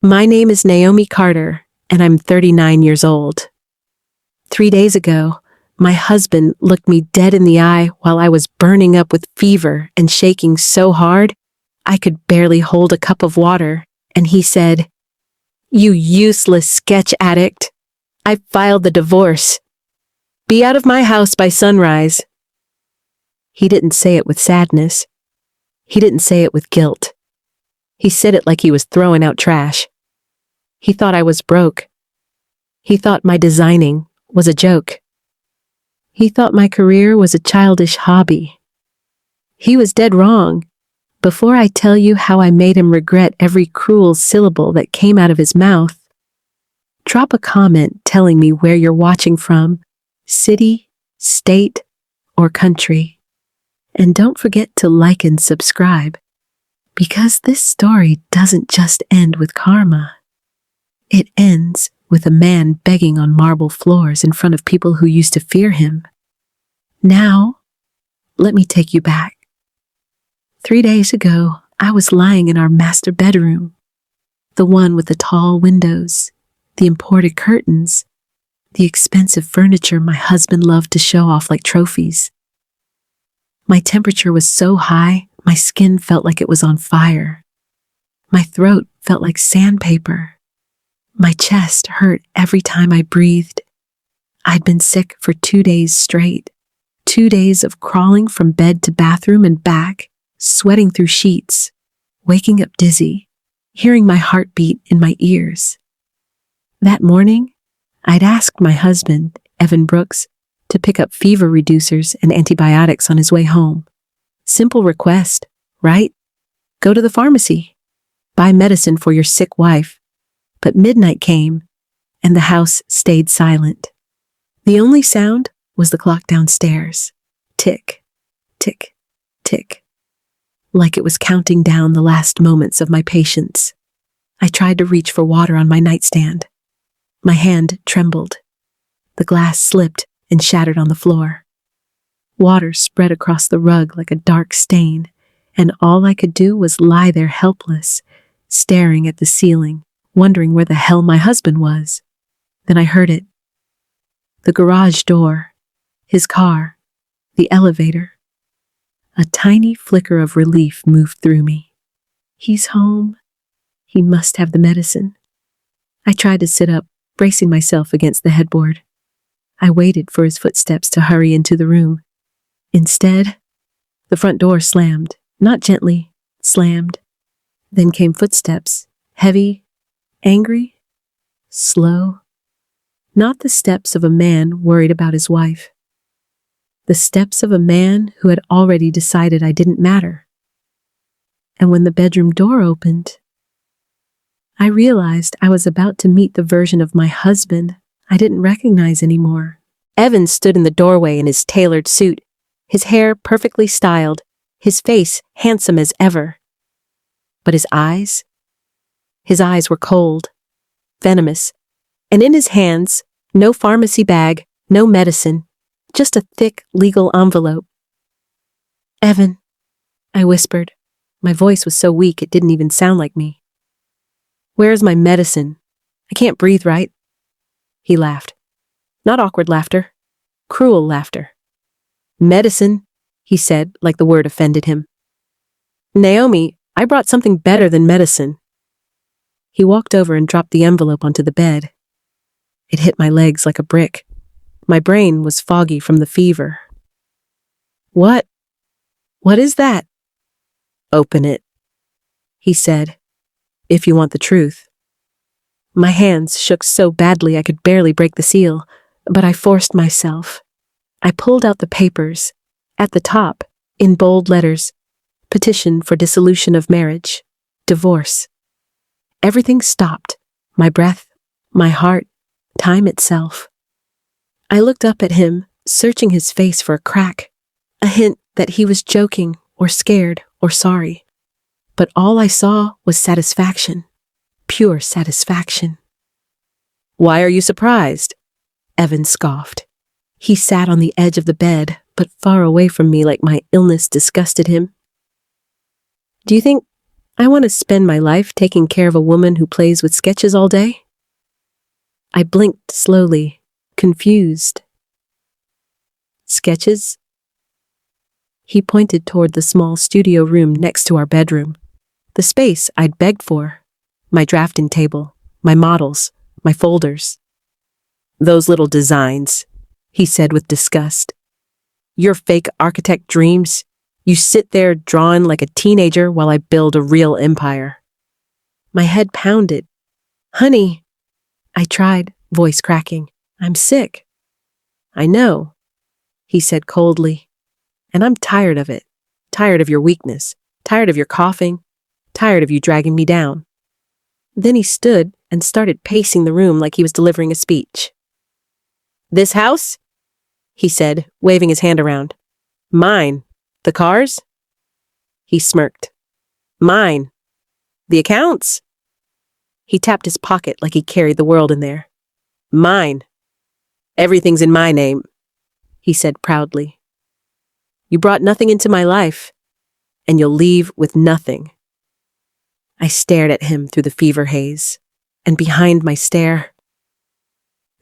My name is Naomi Carter, and I'm 39 years old. 3 days ago, my husband looked me dead in the eye while I was burning up with fever and shaking so hard I could barely hold a cup of water, and he said, "You useless sketch addict. I filed the divorce. Be out of my house by sunrise." He didn't say it with sadness. He didn't say it with guilt. He said it like he was throwing out trash. He thought I was broke. He thought my designing was a joke. He thought my career was a childish hobby. He was dead wrong. Before I tell you how I made him regret every cruel syllable that came out of his mouth, drop a comment telling me where you're watching from, city, state, or country. And don't forget to like and subscribe, because this story doesn't just end with karma. It ends with a man begging on marble floors in front of people who used to fear him. Now, let me take you back. 3 days ago, I was lying in our master bedroom, the one with the tall windows, the imported curtains, the expensive furniture my husband loved to show off like trophies. My temperature was so high, my skin felt like it was on fire. My throat felt like sandpaper. My chest hurt every time I breathed. I'd been sick for 2 days straight. 2 days of crawling from bed to bathroom and back, sweating through sheets, waking up dizzy, hearing my heartbeat in my ears. That morning, I'd asked my husband, Evan Brooks, to pick up fever reducers and antibiotics on his way home. Simple request, right? Go to the pharmacy. Buy medicine for your sick wife. But midnight came, and the house stayed silent. The only sound was the clock downstairs. Tick, tick, tick. Like it was counting down the last moments of my patience. I tried to reach for water on my nightstand. My hand trembled. The glass slipped and shattered on the floor. Water spread across the rug like a dark stain, and all I could do was lie there helpless, staring at the ceiling, wondering where the hell my husband was. Then I heard it. The garage door, his car, the elevator. A tiny flicker of relief moved through me. He's home. He must have the medicine. I tried to sit up, bracing myself against the headboard. I waited for his footsteps to hurry into the room. Instead, the front door slammed, not gently, slammed. Then came footsteps, heavy, angry, slow. Not the steps of a man worried about his wife. The steps of a man who had already decided I didn't matter. And when the bedroom door opened, I realized I was about to meet the version of my husband I didn't recognize anymore. Evan stood in the doorway in his tailored suit, his hair perfectly styled, his face handsome as ever. But his eyes were cold, venomous, and in his hands, no pharmacy bag, no medicine, just a thick legal envelope. "Evan," I whispered. My voice was so weak it didn't even sound like me. "Where's my medicine? I can't breathe right." He laughed. Not awkward laughter, cruel laughter. "Medicine," he said, like the word offended him. "Naomi, I brought something better than medicine." He walked over and dropped the envelope onto the bed. It hit my legs like a brick. My brain was foggy from the fever. What is that?" "Open it," he said, "if you want the truth." My hands shook so badly I could barely break the seal, but I forced myself. I pulled out the papers. At the top, in bold letters, petition for dissolution of marriage, divorce. Everything stopped. My breath, my heart, time itself. I looked up at him, searching his face for a crack, a hint that he was joking or scared or sorry. But all I saw was satisfaction, pure satisfaction. "Why are you surprised?" Evan scoffed. He sat on the edge of the bed, but far away from me like my illness disgusted him. "Do you think I want to spend my life taking care of a woman who plays with sketches all day. I blinked slowly, confused. Sketches? He pointed toward the small studio room next to our bedroom. The space I'd begged for. My drafting table, my models, my folders. Those little designs, he said with disgust. Your fake architect dreams. You sit there drawing like a teenager while I build a real empire. My head pounded. Honey, I tried, voice cracking. I'm sick. I know, he said coldly. And I'm tired of it. Tired of your weakness. Tired of your coughing. Tired of you dragging me down. Then he stood and started pacing the room like he was delivering a speech. This house? He said, waving his hand around. Mine. The cars? He smirked. Mine. The accounts? He tapped his pocket like he carried the world in there. Mine. Everything's in my name, he said proudly. You brought nothing into my life, and you'll leave with nothing. I stared at him through the fever haze, and behind my stare,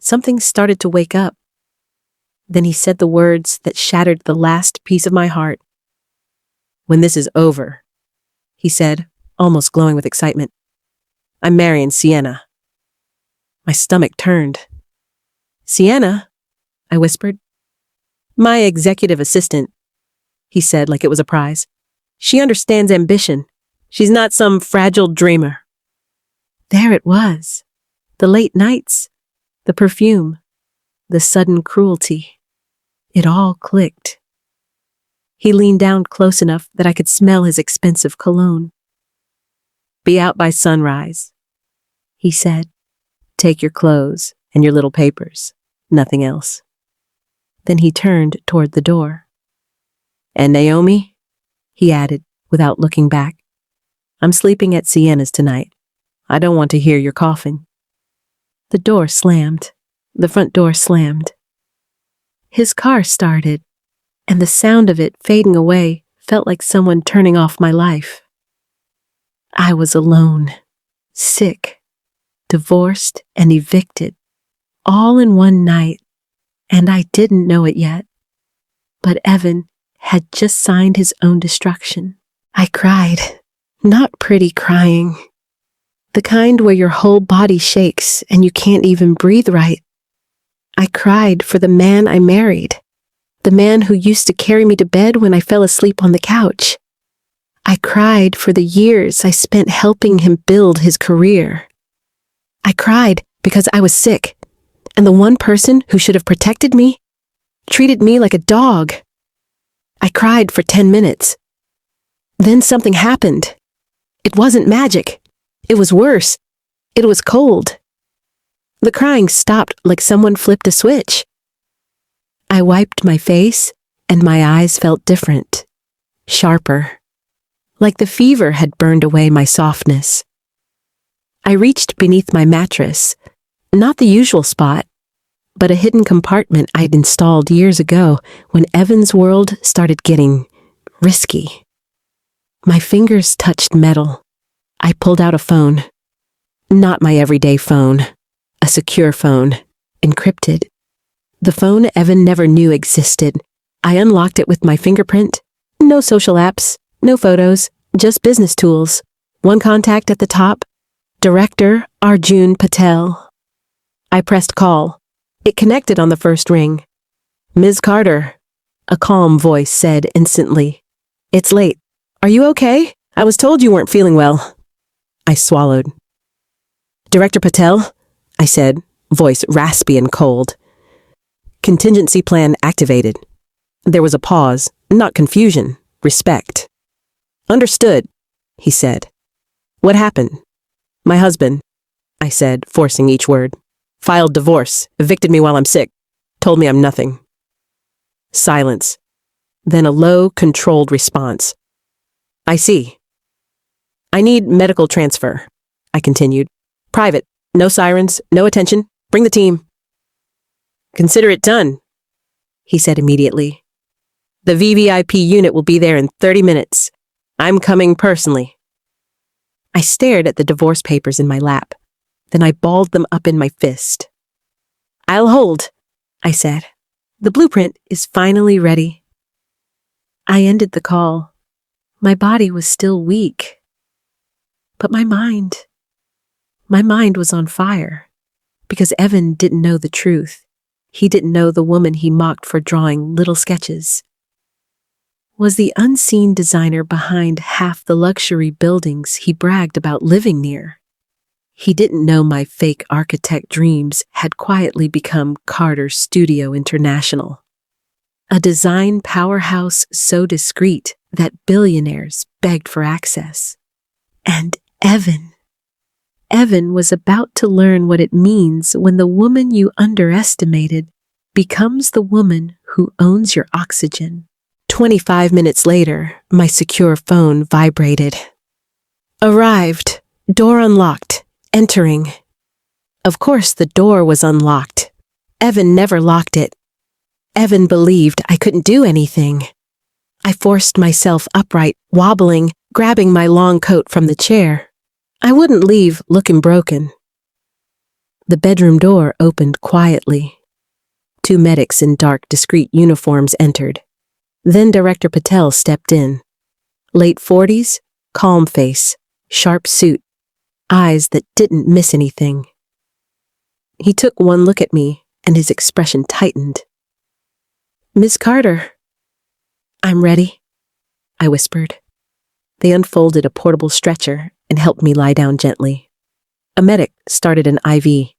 something started to wake up. Then he said the words that shattered the last piece of my heart. When this is over, he said, almost glowing with excitement, I'm marrying Sienna. My stomach turned. Sienna? I whispered. My executive assistant, he said like it was a prize. She understands ambition. She's not some fragile dreamer. There it was. The late nights, the perfume, the sudden cruelty. It all clicked. He leaned down close enough that I could smell his expensive cologne. Be out by sunrise, he said. Take your clothes and your little papers, nothing else. Then he turned toward the door. And Naomi, he added without looking back, I'm sleeping at Sienna's tonight. I don't want to hear your coughing. The door slammed. The front door slammed. His car started, and the sound of it fading away felt like someone turning off my life. I was alone, sick, divorced, and evicted, all in one night, and I didn't know it yet. But Evan had just signed his own destruction. I cried, not pretty crying, the kind where your whole body shakes and you can't even breathe right. I cried for the man I married, the man who used to carry me to bed when I fell asleep on the couch. I cried for the years I spent helping him build his career. I cried because I was sick, and the one person who should have protected me treated me like a dog. I cried for 10 minutes. Then something happened. It wasn't magic. It was worse. It was cold. The crying stopped like someone flipped a switch. I wiped my face, and my eyes felt different, sharper, like the fever had burned away my softness. I reached beneath my mattress, not the usual spot, but a hidden compartment I'd installed years ago when Evan's world started getting risky. My fingers touched metal. I pulled out a phone. Not my everyday phone. A secure phone. Encrypted. The phone Evan never knew existed. I unlocked it with my fingerprint. No social apps. No photos. Just business tools. One contact at the top. Director Arjun Patel. I pressed call. It connected on the first ring. Ms. Carter, a calm voice said instantly. It's late. Are you okay? I was told you weren't feeling well. I swallowed. Director Patel, I said, voice raspy and cold. Contingency plan activated. There was a pause, not confusion, respect. Understood, he said. What happened? My husband, I said, forcing each word. Filed divorce, evicted me while I'm sick, told me I'm nothing. Silence. Then a low, controlled response. I see. I need medical transfer, I continued. Private, no sirens, no attention, bring the team. Consider it done, he said immediately. The VVIP unit will be there in 30 minutes. I'm coming personally. I stared at the divorce papers in my lap. Then I balled them up in my fist. "I'll hold," I said. "The blueprint is finally ready." I ended the call. My body was still weak. But my mind was on fire. Because Evan didn't know the truth. He didn't know the woman he mocked for drawing little sketches was the unseen designer behind half the luxury buildings he bragged about living near. He didn't know my fake architect dreams had quietly become Carter Studio International, a design powerhouse so discreet that billionaires begged for access. And Evan was about to learn what it means when the woman you underestimated becomes the woman who owns your oxygen. 25 minutes later, my secure phone vibrated. Arrived. Door unlocked. Entering. Of course, the door was unlocked. Evan never locked it. Evan believed I couldn't do anything. I forced myself upright, wobbling, grabbing my long coat from the chair. I wouldn't leave looking broken. The bedroom door opened quietly. 2 medics in dark, discreet uniforms entered. Then Director Patel stepped in. Late 40s, calm face, sharp suit, eyes that didn't miss anything. He took one look at me, and his expression tightened. "Miss Carter." "I'm ready," I whispered. They unfolded a portable stretcher and helped me lie down gently. A medic started an IV.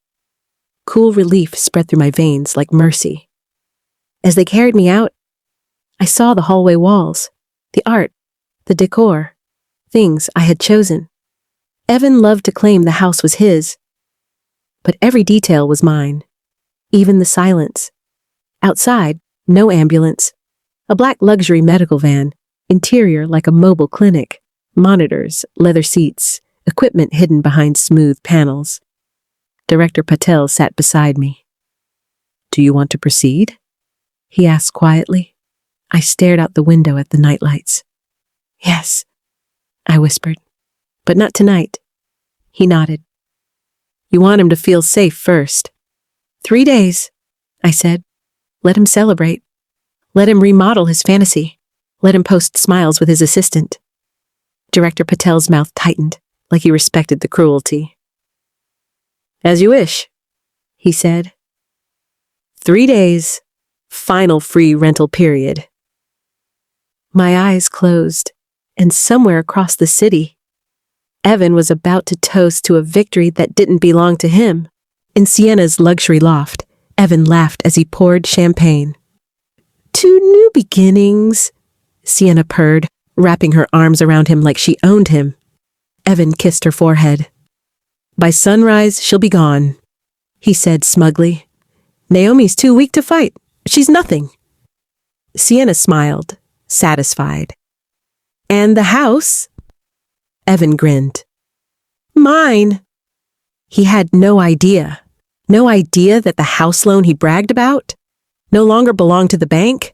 Cool relief spread through my veins like mercy. As they carried me out, I saw the hallway walls, the art, the decor, things I had chosen. Evan loved to claim the house was his, but every detail was mine, even the silence. Outside, no ambulance, a black luxury medical van, interior like a mobile clinic, monitors, leather seats, equipment hidden behind smooth panels. Director Patel sat beside me. "Do you want to proceed?" he asked quietly. I stared out the window at the nightlights. "Yes," I whispered. "But not tonight." He nodded. "You want him to feel safe first." 3 days, I said. "Let him celebrate. Let him remodel his fantasy. Let him post smiles with his assistant." Director Patel's mouth tightened, like he respected the cruelty. "As you wish," he said. 3 days, final free rental period. My eyes closed, and somewhere across the city, Evan was about to toast to a victory that didn't belong to him. In Sienna's luxury loft, Evan laughed as he poured champagne. "To new beginnings," Sienna purred, wrapping her arms around him like she owned him. Evan kissed her forehead. "By sunrise, she'll be gone," he said smugly. "Naomi's too weak to fight. She's nothing." Sienna smiled, satisfied. "And the house?" Evan grinned. "Mine." He had no idea that the house loan he bragged about no longer belonged to the bank.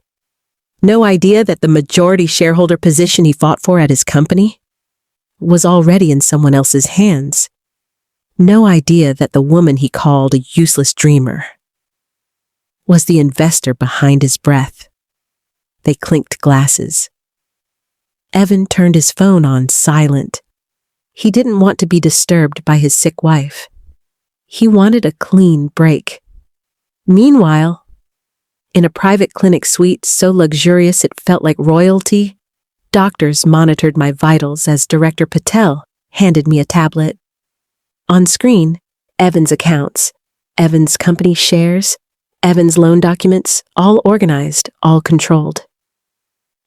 No idea that the majority shareholder position he fought for at his company was already in someone else's hands. No idea that the woman he called a useless dreamer was the investor behind his breath. They clinked glasses. Evan turned his phone on silent. He didn't want to be disturbed by his sick wife. He wanted a clean break. Meanwhile, in a private clinic suite so luxurious it felt like royalty, doctors monitored my vitals as Director Patel handed me a tablet. On screen, Evan's accounts, Evan's company shares, Evan's loan documents, all organized, all controlled.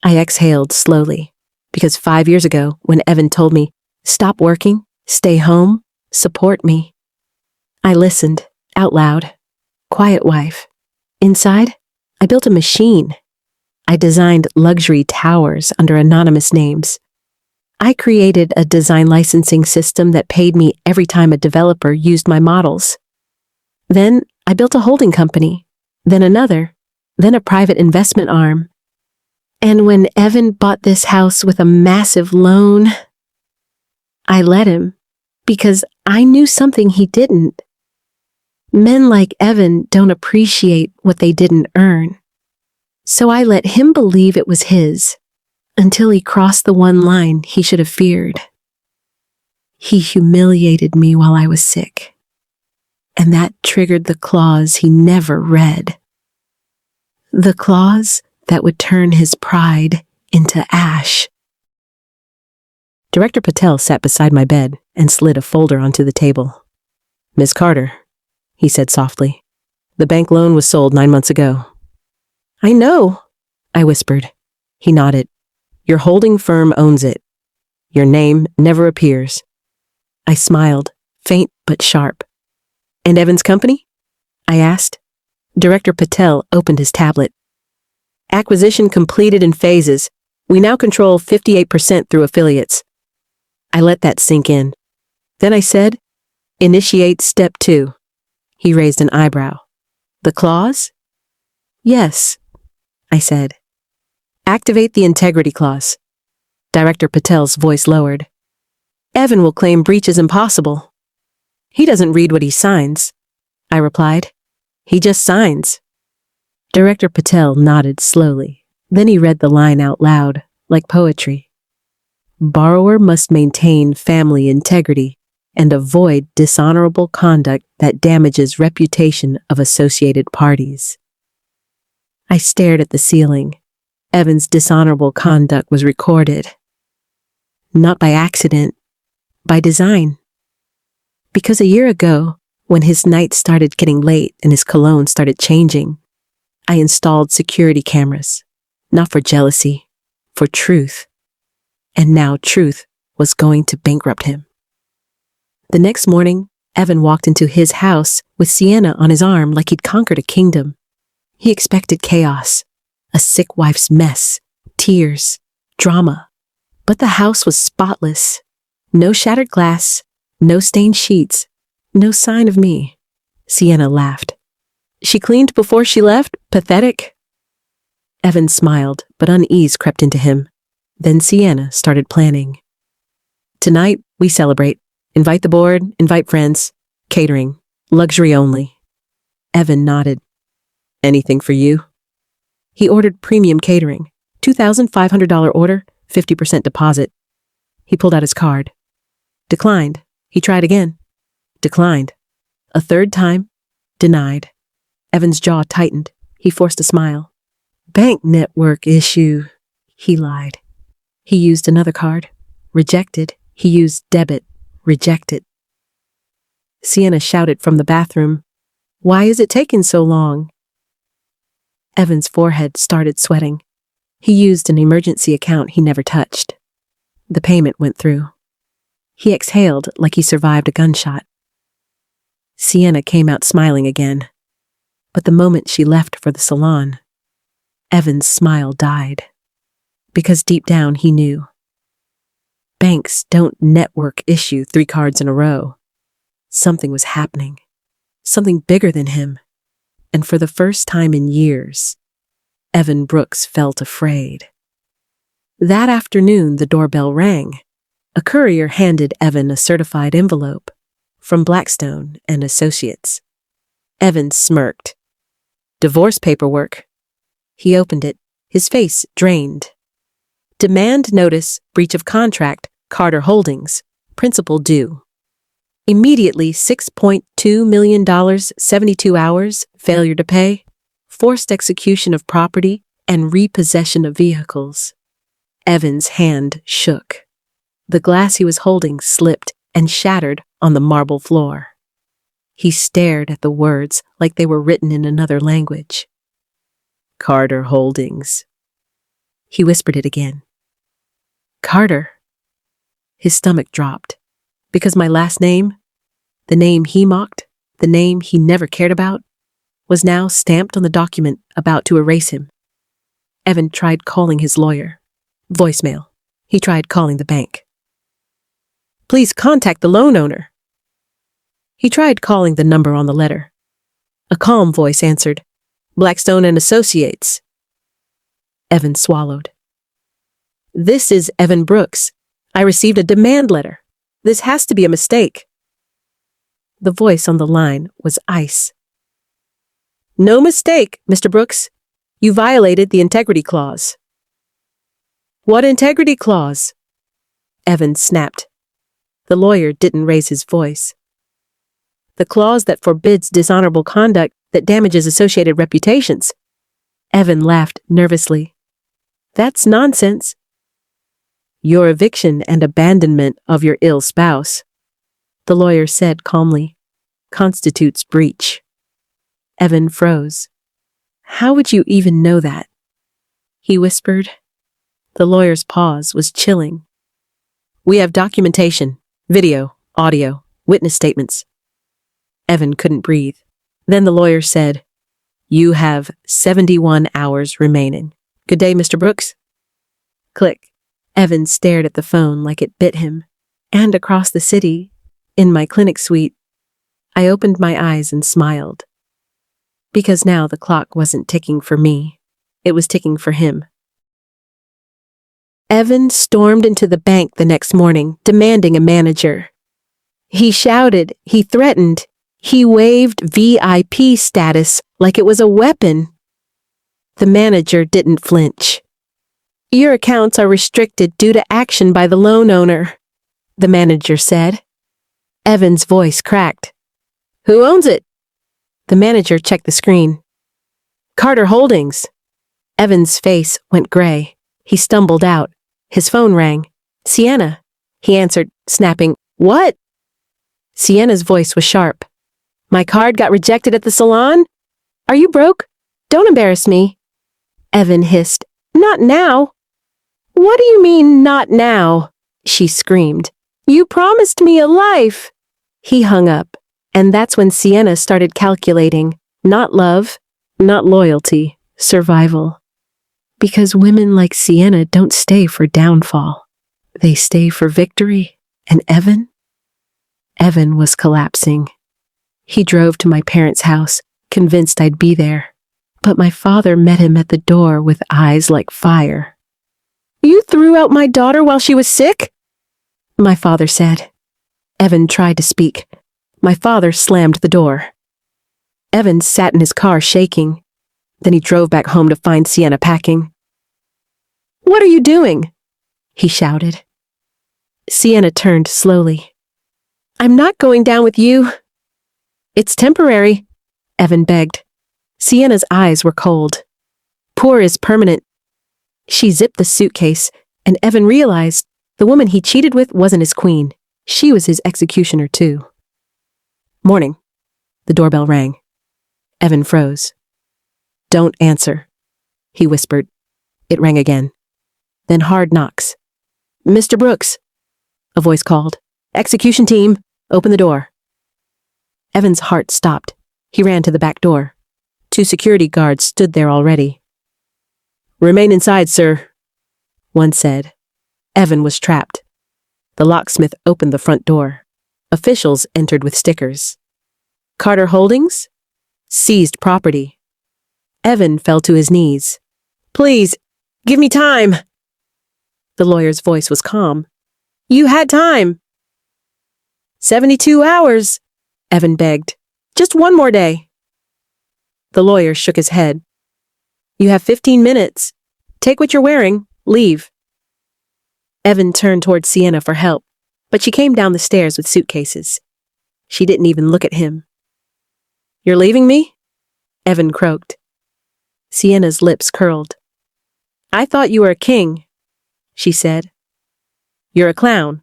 I exhaled slowly, because 5 years ago, when Evan told me, "Stop working, stay home, support me," I listened, out loud. Quiet wife. Inside, I built a machine. I designed luxury towers under anonymous names. I created a design licensing system that paid me every time a developer used my models. Then I built a holding company, then another, then a private investment arm. And when Evan bought this house with a massive loan, I let him, because I knew something he didn't. Men like Evan don't appreciate what they didn't earn. So I let him believe it was his, until he crossed the one line he should have feared. He humiliated me while I was sick, and that triggered the clause he never read. The clause that would turn his pride into ash. Director Patel sat beside my bed and slid a folder onto the table. "Miss Carter," he said softly, "the bank loan was sold 9 months ago." "I know," I whispered. He nodded. "Your holding firm owns it. Your name never appears." I smiled, faint but sharp. "And Evan's company?" I asked. Director Patel opened his tablet. "Acquisition completed in phases. We now control 58% through affiliates." I let that sink in. Then I said, "Initiate step 2. He raised an eyebrow. "The clause?" "Yes," I said. "Activate the integrity clause." Director Patel's voice lowered. "Evan will claim breach is impossible." "He doesn't read what he signs," I replied. "He just signs." Director Patel nodded slowly. Then he read the line out loud, like poetry. "Borrower must maintain family integrity and avoid dishonorable conduct that damages reputation of associated parties." I stared at the ceiling. Evan's dishonorable conduct was recorded. Not by accident, by design. Because a year ago, when his nights started getting late and his cologne started changing, I installed security cameras, not for jealousy, for truth. And now truth was going to bankrupt him. The next morning, Evan walked into his house with Sienna on his arm like he'd conquered a kingdom. He expected chaos, a sick wife's mess, tears, drama. But the house was spotless. No shattered glass, no stained sheets, no sign of me. Sienna laughed. "She cleaned before she left? Pathetic." Evan smiled, but unease crept into him. Then Sienna started planning. "Tonight, we celebrate. Invite the board, invite friends. Catering. Luxury only." Evan nodded. "Anything for you?" He ordered premium catering. $2,500 order, 50% deposit. He pulled out his card. Declined. He tried again. Declined. A third time. Denied. Evan's jaw tightened. He forced a smile. "Bank network issue," he lied. He used another card. Rejected. He used debit. Rejected. Sienna shouted from the bathroom, "Why is it taking so long?" Evan's forehead started sweating. He used an emergency account he never touched. The payment went through. He exhaled like he survived a gunshot. Sienna came out smiling again. But the moment she left for the salon, Evan's smile died. Because deep down he knew. Banks don't network issue 3 cards in a row. Something was happening. Something bigger than him. And for the first time in years, Evan Brooks felt afraid. That afternoon, the doorbell rang. A courier handed Evan a certified envelope from Blackstone and Associates. Evan smirked. "Divorce paperwork." He opened it, his face drained. "Demand notice, breach of contract, Carter Holdings, principal due. Immediately $6.2 million, 72 hours, failure to pay, forced execution of property, and repossession of vehicles." Evan's hand shook. The glass he was holding slipped and shattered on the marble floor. He stared at the words like they were written in another language. "Carter Holdings." He whispered it again. "Carter." His stomach dropped. Because my last name, the name he mocked, the name he never cared about, was now stamped on the document about to erase him. Evan tried calling his lawyer. Voicemail. He tried calling the bank. "Please contact the loan owner." He tried calling the number on the letter. A calm voice answered, "Blackstone and Associates." Evan swallowed. "This is Evan Brooks. I received a demand letter. This has to be a mistake. The voice on the line was ice. No mistake, Mr. Brooks. You violated the integrity clause. What integrity clause? Evan snapped. The lawyer didn't raise his voice. The clause that forbids dishonorable conduct that damages associated reputations. Evan laughed nervously. That's nonsense. Your eviction and abandonment of your ill spouse, the lawyer said calmly, constitutes breach. Evan froze. How would you even know that? He whispered. The lawyer's pause was chilling. We have documentation, video, audio, witness statements. Evan couldn't breathe. Then the lawyer said, You have 71 hours remaining. Good day, Mr. Brooks. Click. Evan stared at the phone like it bit him. And across the city, in my clinic suite, I opened my eyes and smiled. Because now the clock wasn't ticking for me. It was ticking for him. Evan stormed into the bank the next morning, demanding a manager. He shouted, he threatened, he waved VIP status like it was a weapon. The manager didn't flinch. Your accounts are restricted due to action by the loan owner, the manager said. Evan's voice cracked. Who owns it? The manager checked the screen. Carter Holdings. Evan's face went gray. He stumbled out. His phone rang. Sienna. He answered, snapping, What? Sienna's voice was sharp. My card got rejected at the salon? Are you broke? Don't embarrass me. Evan hissed, Not now. What do you mean, not now? She screamed. You promised me a life. He hung up, and that's when Sienna started calculating, not love, not loyalty, survival. Because women like Sienna don't stay for downfall. They stay for victory. And Evan? Evan was collapsing. He drove to my parents' house, convinced I'd be there. But my father met him at the door with eyes like fire. You threw out my daughter while she was sick? My father said. Evan tried to speak. My father slammed the door. Evan sat in his car shaking. Then he drove back home to find Sienna packing. What are you doing? He shouted. Sienna turned slowly. I'm not going down with you. It's temporary, Evan begged. Sienna's eyes were cold. Poor is permanent. She zipped the suitcase, and Evan realized the woman he cheated with wasn't his queen. She was his executioner, too. Morning. The doorbell rang. Evan froze. Don't answer, he whispered. It rang again. Then hard knocks. Mr. Brooks, a voice called. Execution team, open the door. Evan's heart stopped. He ran to the back door. 2 security guards stood there already. Remain inside, sir, one said. Evan was trapped. The locksmith opened the front door. Officials entered with stickers. Carter Holdings? Seized property. Evan fell to his knees. Please, give me time. The lawyer's voice was calm. You had time. 72 hours, Evan begged. Just one more day. The lawyer shook his head. You have 15 minutes. Take what you're wearing. Leave. Evan turned toward Sienna for help, but she came down the stairs with suitcases. She didn't even look at him. You're leaving me? Evan croaked. Sienna's lips curled. I thought you were a king, she said. You're a clown.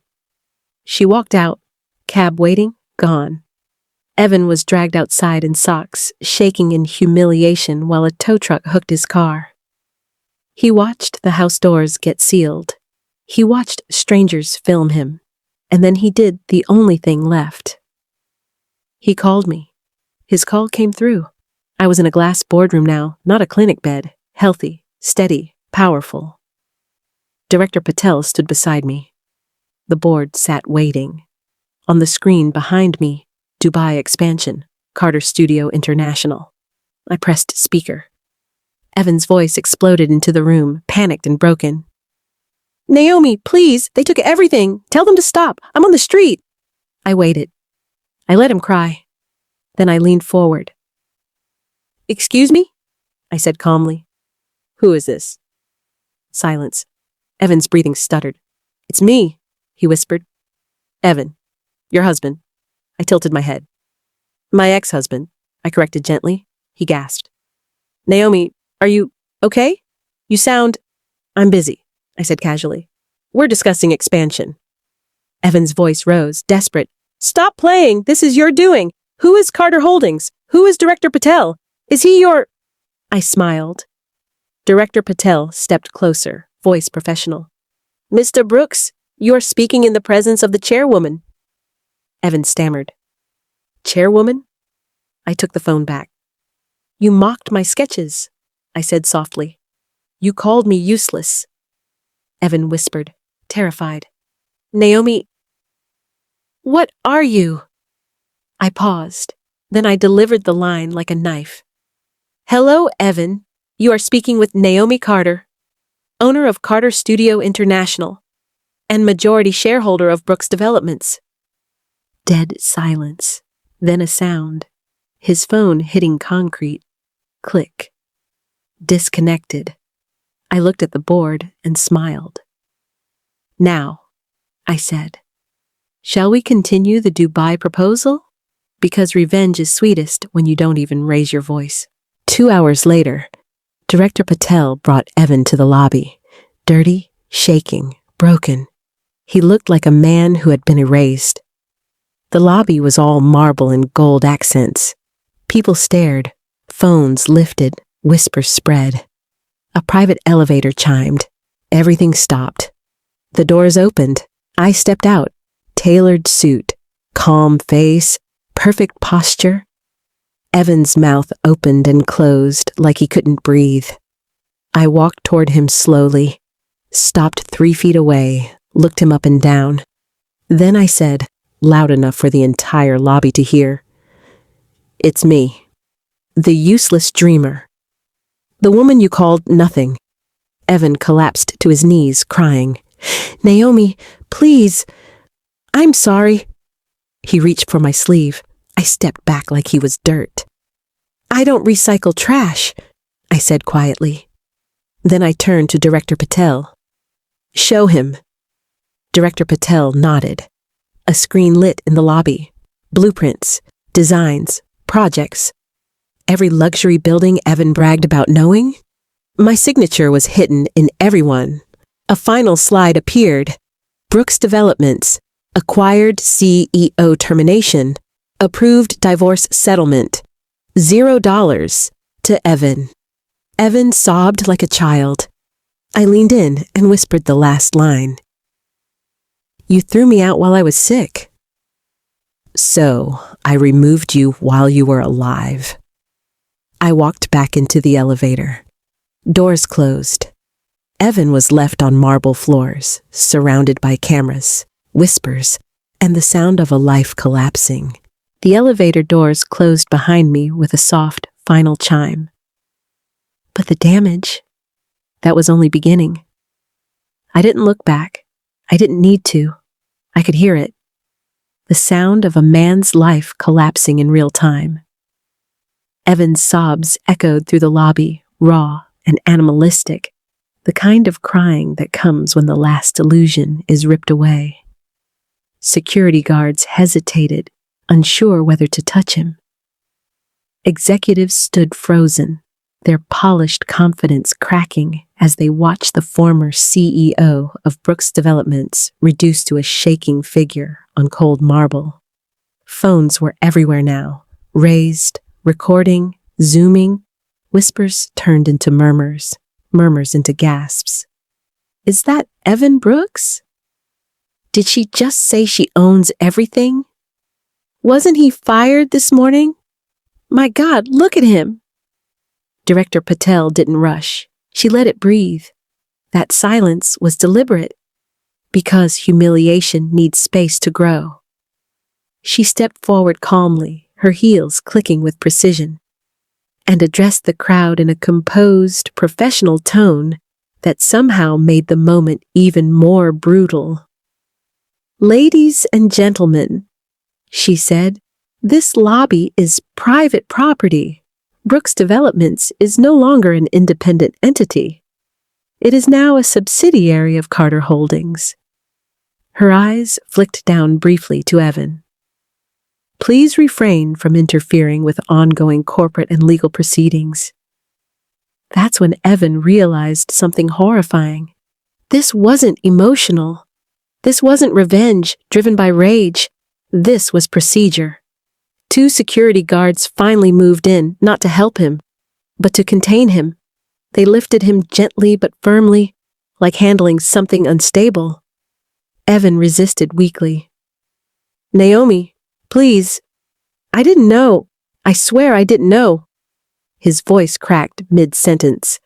She walked out, cab waiting, gone. Evan was dragged outside in socks, shaking in humiliation while a tow truck hooked his car. He watched the house doors get sealed. He watched strangers film him. And then he did the only thing left. He called me. His call came through. I was in a glass boardroom now, not a clinic bed, healthy, steady, powerful. Director Patel stood beside me. The board sat waiting. On the screen behind me, Dubai Expansion, Carter Studio International. I pressed speaker. Evan's voice exploded into the room, panicked and broken. Naomi, please, they took everything. Tell them to stop. I'm on the street. I waited. I let him cry. Then I leaned forward. Excuse me? I said calmly. Who is this? Silence. Evan's breathing stuttered. It's me, he whispered. Evan, your husband. I tilted my head. My ex-husband, I corrected gently. He gasped. Naomi, are you okay? You sound... I'm busy, I said casually. We're discussing expansion. Evan's voice rose, desperate. Stop playing! This is your doing! Who is Carter Holdings? Who is Director Patel? Is he your... I smiled. Director Patel stepped closer, voice professional. Mr. Brooks, you are speaking in the presence of the chairwoman. Evan stammered. Chairwoman? I took the phone back. You mocked my sketches, I said softly. You called me useless. Evan whispered, terrified. Naomi, what are you? I paused. Then I delivered the line like a knife. Hello, Evan. You are speaking with Naomi Carter, owner of Carter Studio International, and majority shareholder of Brooks Developments. Dead silence. Then a sound. His phone hitting concrete. Click. Disconnected. I looked at the board and smiled. Now, I said, shall we continue the Dubai proposal? Because revenge is sweetest when you don't even raise your voice. 2 hours later, Director Patel brought Evan to the lobby, dirty, shaking, broken. He looked like a man who had been erased. The lobby was all marble and gold accents. People stared, phones lifted, whispers spread. A private elevator chimed. Everything stopped. The doors opened. I stepped out. Tailored suit, calm face, perfect posture. Evan's mouth opened and closed like he couldn't breathe. I walked toward him slowly, stopped 3 feet away, looked him up and down. Then I said, loud enough for the entire lobby to hear, it's me, the useless dreamer. The woman you called nothing. Evan collapsed to his knees, crying, Naomi, please, I'm sorry. He reached for my sleeve. I stepped back like he was dirt. I don't recycle trash, I said quietly. Then I turned to Director Patel. Show him. Director Patel nodded. A screen lit in the lobby. Blueprints, designs, projects. Every luxury building Evan bragged about knowing. My signature was hidden in every one. A final slide appeared. Brooks Developments. Acquired CEO termination. Approved divorce settlement. $0 to Evan. Evan sobbed like a child. I leaned in and whispered the last line. You threw me out while I was sick. So, I removed you while you were alive. I walked back into the elevator. Doors closed. Evan was left on marble floors, surrounded by cameras, whispers, and the sound of a life collapsing. The elevator doors closed behind me with a soft, final chime. But the damage, that was only beginning. I didn't look back. I didn't need to. I could hear it. The sound of a man's life collapsing in real time. Evan's sobs echoed through the lobby, raw and animalistic, the kind of crying that comes when the last illusion is ripped away. Security guards hesitated, unsure whether to touch him. Executives stood frozen, their polished confidence cracking as they watched the former CEO of Brooks Developments reduced to a shaking figure on cold marble. Phones were everywhere now, raised, recording, zooming. Whispers turned into murmurs, murmurs into gasps. Is that Evan Brooks? Did she just say she owns everything? Wasn't he fired this morning? My God, look at him. Director Patel didn't rush. She let it breathe. That silence was deliberate, because humiliation needs space to grow. She stepped forward calmly, her heels clicking with precision, and addressed the crowd in a composed, professional tone. that somehow made the moment even more brutal. "Ladies and gentlemen," she said, "this lobby is private property. Brooks Developments is no longer an independent entity. It is now a subsidiary of Carter Holdings." Her eyes flicked down briefly to Evan. "Please refrain from interfering with ongoing corporate and legal proceedings." That's when Evan realized something horrifying. This wasn't emotional. This wasn't revenge driven by rage. This was procedure. 2 security guards finally moved in, not to help him, but to contain him. They lifted him gently but firmly, like handling something unstable. Evan resisted weakly. "Naomi, please. I didn't know. I swear I didn't know." His voice cracked mid-sentence.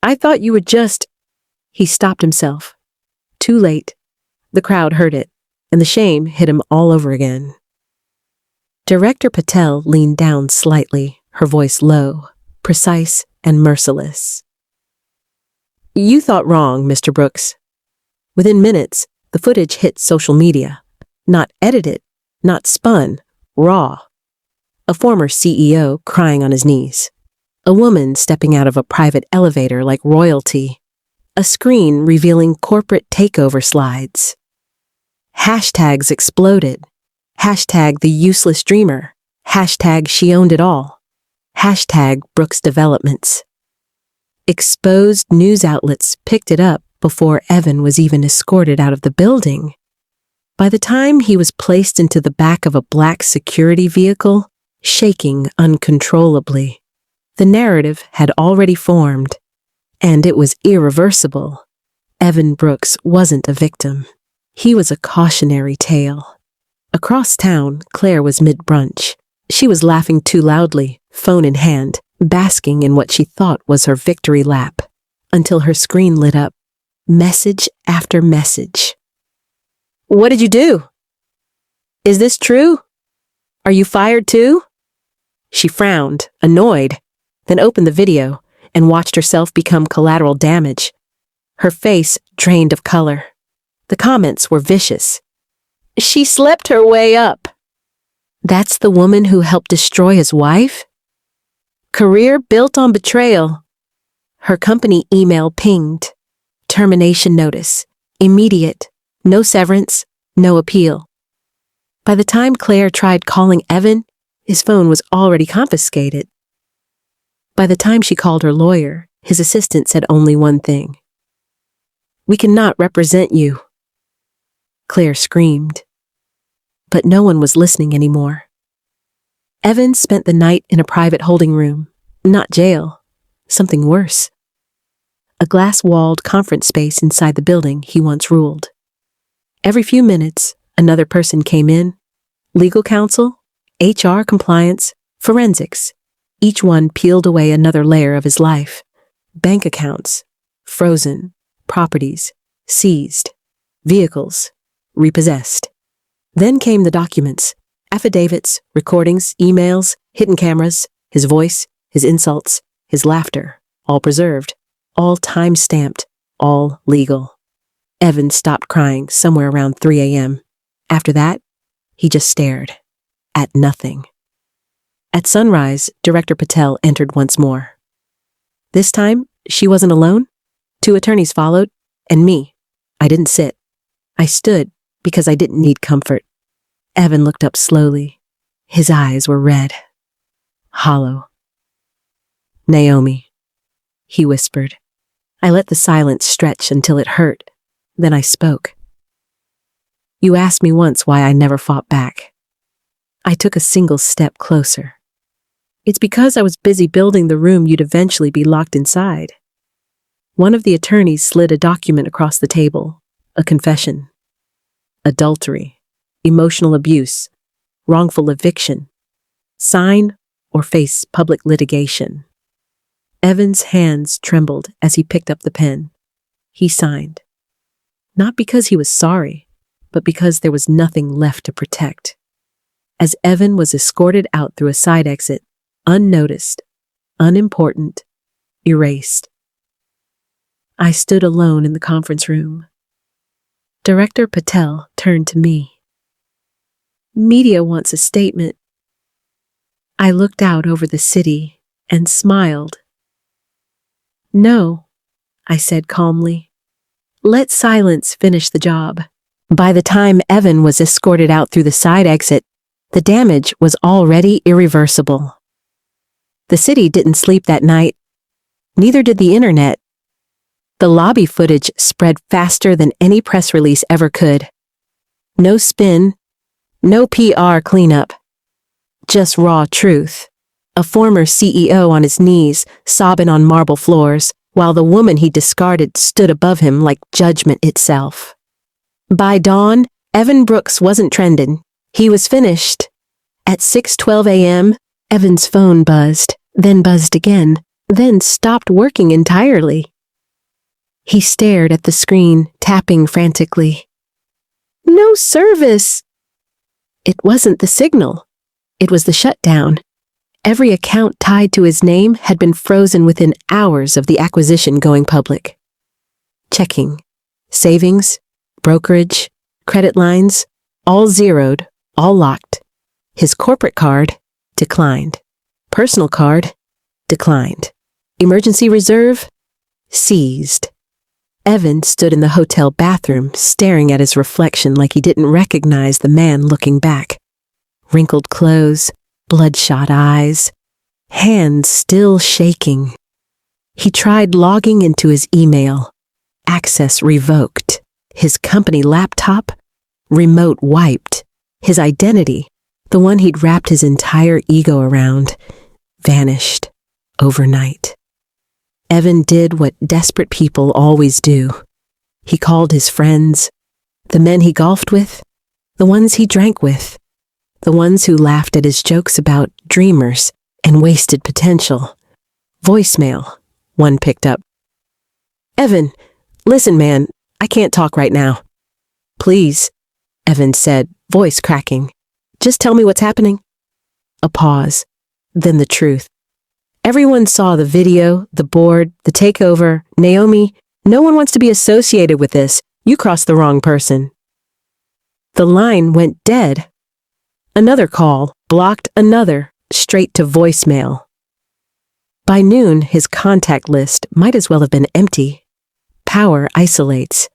"I thought you would just—" He stopped himself. Too late. The crowd heard it, and the shame hit him all over again. Director Patel leaned down slightly, her voice low, precise, and merciless. "You thought wrong, Mr. Brooks." Within minutes, the footage hit social media. Not edited, not spun, raw. A former CEO crying on his knees. A woman stepping out of a private elevator like royalty. A screen revealing corporate takeover slides. Hashtags exploded. Hashtag the useless dreamer. Hashtag she owned it all. Hashtag Brooks Developments. Exposed news outlets picked it up before Evan was even escorted out of the building. By the time he was placed into the back of a black security vehicle, shaking uncontrollably, the narrative had already formed, and it was irreversible. Evan Brooks wasn't a victim. He was a cautionary tale. Across town, Claire was mid-brunch. She was laughing too loudly, phone in hand, basking in what she thought was her victory lap, until her screen lit up. Message after message. "What did you do? Is this true? Are you fired too?" She frowned, annoyed, then opened the video and watched herself become collateral damage. Her face drained of color. The comments were vicious. "She slept her way up." That's the woman who helped destroy his wife? Career built on betrayal. Her company email pinged. Termination notice. Immediate. No severance. No appeal. By the time Claire tried calling Evan, his phone was already confiscated. By the time she called her lawyer, his assistant said only one thing. "We cannot represent you." Claire screamed. But no one was listening anymore. Evan spent the night in a private holding room, not jail, something worse. A glass-walled conference space inside the building he once ruled. Every few minutes, another person came in. Legal counsel, HR compliance, forensics. Each one peeled away another layer of his life. Bank accounts, frozen, properties, seized, vehicles, repossessed. Then came the documents, affidavits, recordings, emails, hidden cameras, his voice, his insults, his laughter, all preserved, all time-stamped, all legal. Evan stopped crying somewhere around 3 a.m. After that, he just stared at nothing. At sunrise, Director Patel entered once more. This time, she wasn't alone. 2 attorneys followed, and me. I didn't sit. I stood because I didn't need comfort. Evan looked up slowly. His eyes were red, hollow. "Naomi," he whispered. I let the silence stretch until it hurt. Then I spoke. "You asked me once why I never fought back. I took a single step closer. It's because I was busy building the room you'd eventually be locked inside." One of the attorneys slid a document across the table, a confession. Adultery, emotional abuse, wrongful eviction. Sign or face public litigation. Evan's hands trembled as he picked up the pen. He signed. Not because he was sorry, but because there was nothing left to protect. As Evan was escorted out through a side exit, unnoticed, unimportant, erased. I stood alone in the conference room. Director Patel turned to me. Media wants a statement. I looked out over the city and smiled. No, I said calmly. Let silence finish the job. By the time Evan was escorted out through the side exit, the damage was already irreversible. The city didn't sleep that night. Neither did the internet. The lobby footage spread faster than any press release ever could. No spin, no PR cleanup. Just raw truth. A former CEO on his knees, sobbing on marble floors, while the woman he discarded stood above him like judgment itself. By dawn, Evan Brooks wasn't trending. He was finished. At 6:12 a.m., Evan's phone buzzed, then buzzed again, then stopped working entirely. He stared at the screen, tapping frantically. No service! It wasn't the signal. It was the shutdown. Every account tied to his name had been frozen within hours of the acquisition going public. Checking, savings, brokerage, credit lines, all zeroed, all locked. His corporate card declined. Personal card declined. Emergency reserve seized. Evan stood in the hotel bathroom, staring at his reflection like he didn't recognize the man looking back. Wrinkled clothes, bloodshot eyes, hands still shaking. He tried logging into his email. Access revoked. His company laptop, remote wiped. His identity, the one he'd wrapped his entire ego around, vanished overnight. Evan did what desperate people always do. He called his friends, the men he golfed with, the ones he drank with, the ones who laughed at his jokes about dreamers and wasted potential. Voicemail, one picked up. Evan, listen man, I can't talk right now. Please, Evan said, voice cracking. Just tell me what's happening. A pause, then the truth. Everyone saw the video, the board, the takeover. Naomi, no one wants to be associated with this. You crossed the wrong person. The line went dead. Another call, blocked another, straight to voicemail. By noon, his contact list might as well have been empty. Power isolates.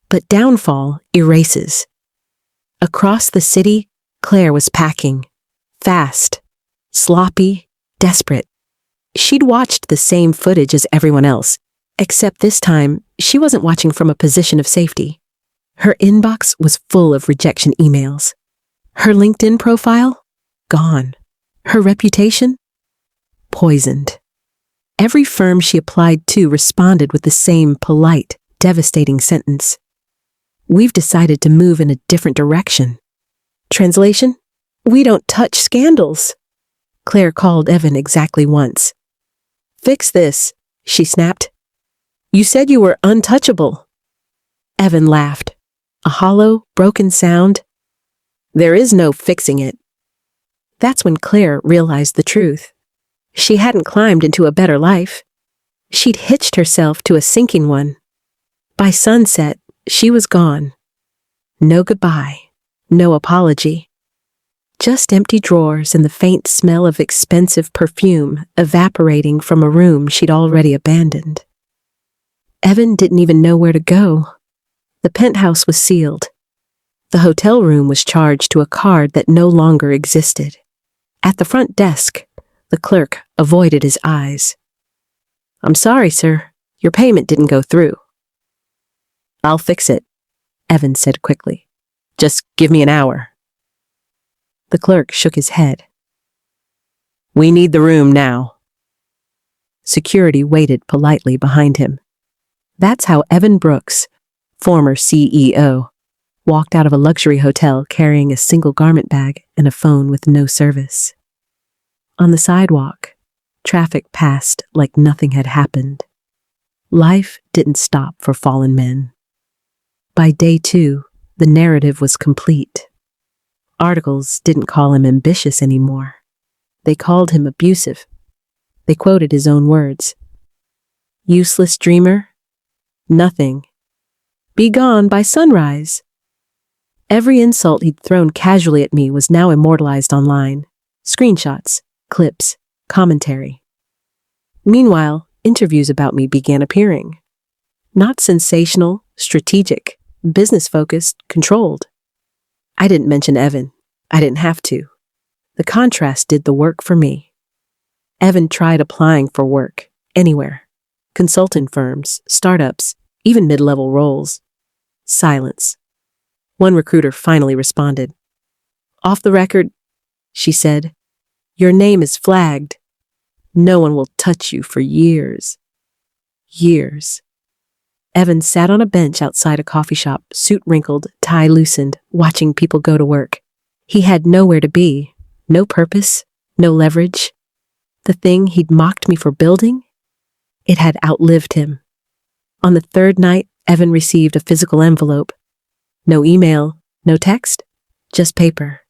But downfall erases. Across the city, Claire was packing. Fast, sloppy, desperate. She'd watched the same footage as everyone else, except this time, she wasn't watching from a position of safety. Her inbox was full of rejection emails. Her LinkedIn profile? Gone. Her reputation? Poisoned. Every firm she applied to responded with the same polite, devastating sentence. We've decided to move in a different direction. Translation? We don't touch scandals. Claire called Evan exactly once. Fix this, she snapped. You said you were untouchable. Evan laughed. A hollow, broken sound. There is no fixing it. That's when Claire realized the truth. She hadn't climbed into a better life. She'd hitched herself to a sinking one. By sunset, she was gone. No goodbye, no apology. Just empty drawers and the faint smell of expensive perfume evaporating from a room she'd already abandoned. Evan didn't even know where to go. The penthouse was sealed. The hotel room was charged to a card that no longer existed. At the front desk, the clerk avoided his eyes. I'm sorry, sir. Your payment didn't go through. I'll fix it, Evan said quickly. Just give me an hour. The clerk shook his head. We need the room now. Security waited politely behind him. That's how Evan Brooks, former CEO, walked out of a luxury hotel carrying a single garment bag and a phone with no service. On the sidewalk, traffic passed like nothing had happened. Life didn't stop for fallen men. By day 2, the narrative was complete. Articles didn't call him ambitious anymore. They called him abusive. They quoted his own words. Useless dreamer, Nothing. Be gone by sunrise. Every insult he'd thrown casually at me was now immortalized online. Screenshots, clips, commentary. Meanwhile, interviews about me began appearing. Not sensational, strategic, business-focused, controlled. I didn't mention Evan. I didn't have to. The contrast did the work for me. Evan tried applying for work, anywhere. Consultant firms, startups, even mid-level roles. Silence. One recruiter finally responded. Off the record, she said, your name is flagged. No one will touch you for years. Years. Evan sat on a bench outside a coffee shop, suit wrinkled, tie loosened, watching people go to work. He had nowhere to be, no purpose, no leverage. The thing he'd mocked me for building? It had outlived him. On the third night, Evan received a physical envelope. No email, no text, just paper.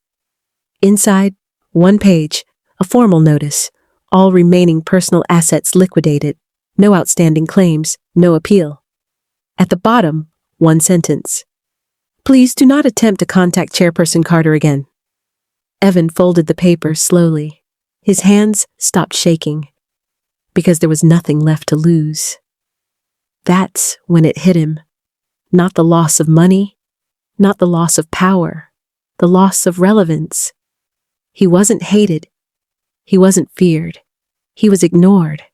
Inside, one page, a formal notice, all remaining personal assets liquidated, no outstanding claims, no appeal. At the bottom, one sentence. Please do not attempt to contact Chairperson Carter again. Evan folded the paper slowly. His hands stopped shaking, because there was nothing left to lose. That's when it hit him. Not the loss of money, not the loss of power, the loss of relevance. He wasn't hated. He wasn't feared. He was ignored.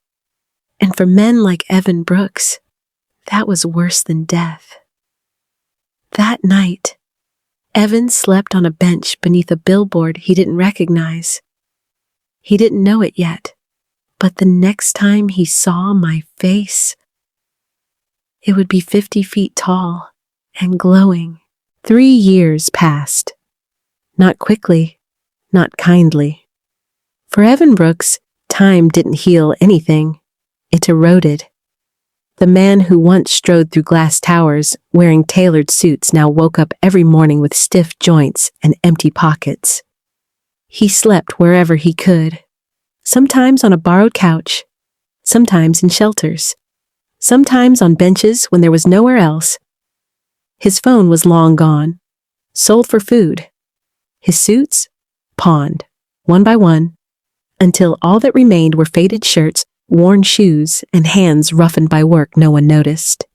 And for men like Evan Brooks, that was worse than death. That night, Evan slept on a bench beneath a billboard he didn't recognize. He didn't know it yet, but the next time he saw my face, it would be 50 feet tall and glowing. 3 years passed. Not quickly, not kindly. For Evan Brooks, time didn't heal anything. It eroded. The man who once strode through glass towers wearing tailored suits now woke up every morning with stiff joints and empty pockets. He slept wherever he could, sometimes on a borrowed couch, sometimes in shelters, sometimes on benches when there was nowhere else. His phone was long gone, sold for food. His suits, pawned, one by one, until all that remained were faded shirts, worn shoes, and hands roughened by work no one noticed.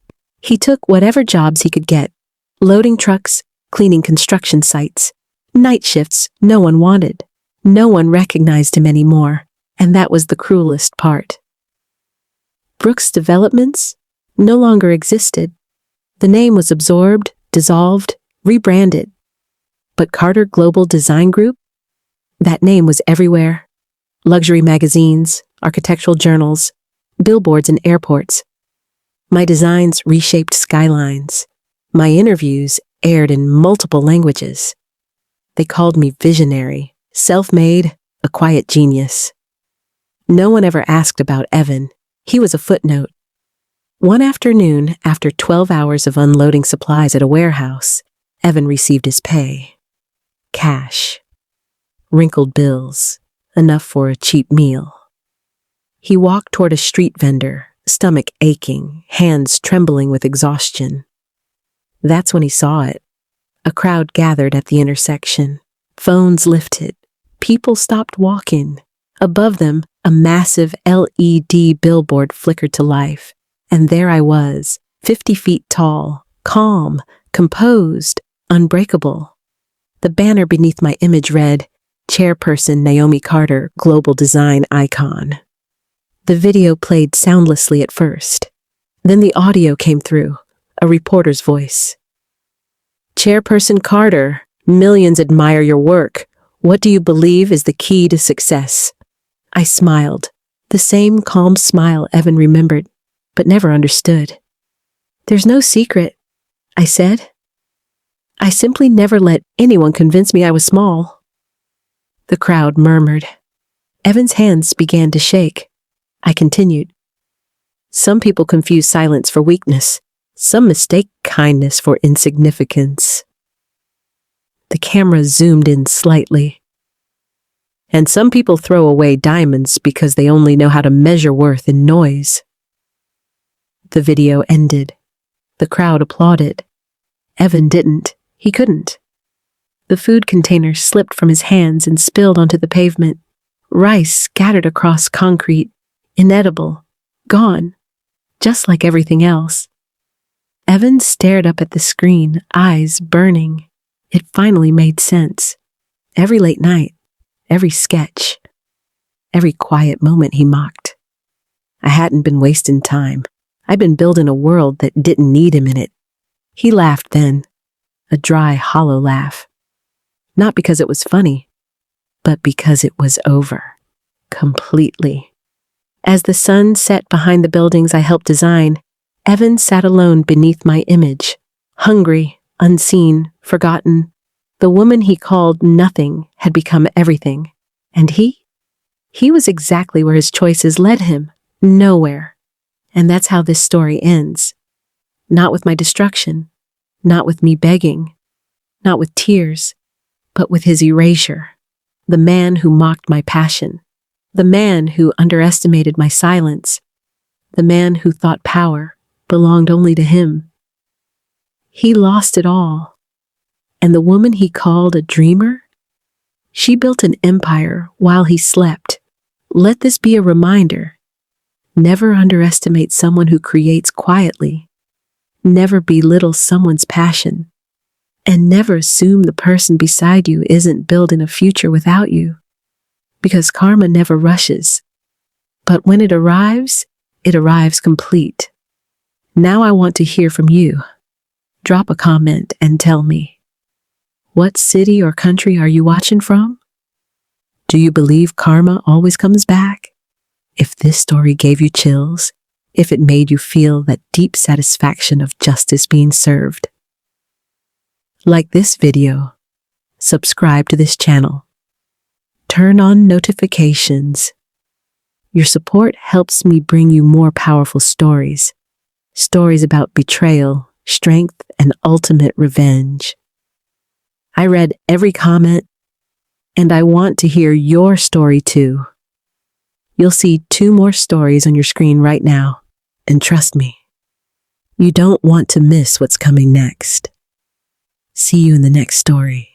He took whatever jobs he could get, loading trucks, cleaning construction sites, night shifts no one wanted. No one recognized him anymore, and that was the cruelest part. Brooks Developments no longer existed. The name was absorbed, dissolved, rebranded. But Carter Global Design Group? That name was everywhere. Luxury magazines, architectural journals, billboards in airports. My designs reshaped skylines. My interviews aired in multiple languages. They called me visionary, self-made, a quiet genius. No one ever asked about Evan. He was a footnote. One afternoon, after 12 hours of unloading supplies at a warehouse, Evan received his pay. Cash. Wrinkled bills. Enough for a cheap meal. He walked toward a street vendor, stomach aching, hands trembling with exhaustion. That's when he saw it. A crowd gathered at the intersection. Phones lifted. People stopped walking. Above them, a massive LED billboard flickered to life. And there I was, 50 feet tall, calm, composed, unbreakable. The banner beneath my image read, Chairperson Naomi Carter, Global Design Icon. The video played soundlessly at first. Then the audio came through, a reporter's voice. Chairperson Carter, millions admire your work. What do you believe is the key to success? I smiled, the same calm smile Evan remembered, but never understood. There's no secret, I said. I simply never let anyone convince me I was small. The crowd murmured. Evan's hands began to shake. I continued. Some people confuse silence for weakness. Some mistake kindness for insignificance. The camera zoomed in slightly. And some people throw away diamonds because they only know how to measure worth in noise. The video ended. The crowd applauded. Evan didn't. He couldn't. The food container slipped from his hands and spilled onto the pavement. Rice scattered across concrete, inedible, gone, just like everything else. Evan stared up at the screen, eyes burning. It finally made sense. Every late night, every sketch, every quiet moment he mocked. I hadn't been wasting time. I'd been building a world that didn't need him in it. He laughed then, a dry, hollow laugh. Not because it was funny, but because it was over. Completely. As the sun set behind the buildings I helped design, Evan sat alone beneath my image, hungry, unseen, forgotten. The woman he called nothing had become everything. And he was exactly where his choices led him, nowhere. And that's how this story ends. Not with my destruction, not with me begging, not with tears, but with his erasure. The man who mocked my passion, the man who underestimated my silence, the man who thought power belonged only to him. He lost it all. And the woman he called a dreamer? She built an empire while he slept. Let this be a reminder. Never underestimate someone who creates quietly. Never belittle someone's passion. And never assume the person beside you isn't building a future without you. Because karma never rushes. But when it arrives complete. Now I want to hear from you. Drop a comment and tell me. What city or country are you watching from? Do you believe karma always comes back? If this story gave you chills, if it made you feel that deep satisfaction of justice being served. Like this video, subscribe to this channel, turn on notifications. Your support helps me bring you more powerful stories about betrayal, strength, and ultimate revenge. I read every comment, and I want to hear your story too. You'll see 2 more stories on your screen right now, and trust me, you don't want to miss what's coming next. See you in the next story.